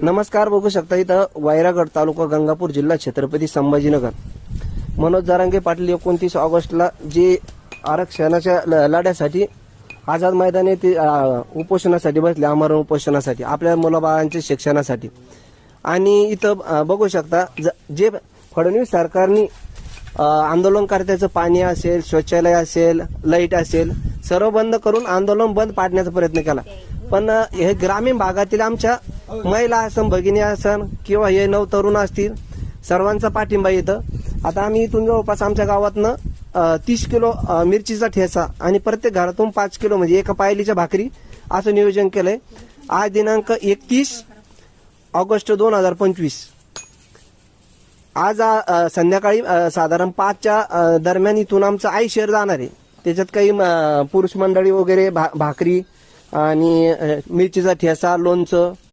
नमस्कार, बघू शकता इथं वैरागड तालुका गंगापूर जिल्हा छत्रपती संभाजीनगर. मनोज जरांगे पाटील 29 ऑगस्टला जे आरक्षणाच्या लढ्यासाठी आझाद मैदानी ते उपोषणासाठी बसले, आमरण उपोषणासाठी, आपल्या मुलाबाळांच्या शिक्षणासाठी. आणि इथं बघू शकता जे फडणवीस सरकारने आंदोलनकर्त्याचं पाणी असेल, शौचालय असेल, लाईट असेल, सर्व बंद करून आंदोलन बंद पाडण्याचा प्रयत्न केला. पण हे ग्रामीण भागातील आमच्या महिला असन, भगिनी असन किंवा हे नवतरुण असतील, सर्वांचा पाठिंबा येतं. आता आम्ही इथून जवळपास आमच्या गावातनं 30 किलो मिरचीचा ठेसा आणि प्रत्येक घरातून 5 किलो म्हणजे एका पायलीच्या भाकरी असं नियोजन केलंय. आज दिनांक 31 ऑगस्ट 2025. आज संध्याकाळी साधारण 5च्या दरम्यान इथून आमचं आई शेअर जाणार आहे. त्याच्यात काही पुरुष मंडळी वगैरे भाकरी आणि मिरचीचा ठेसा, लोणचं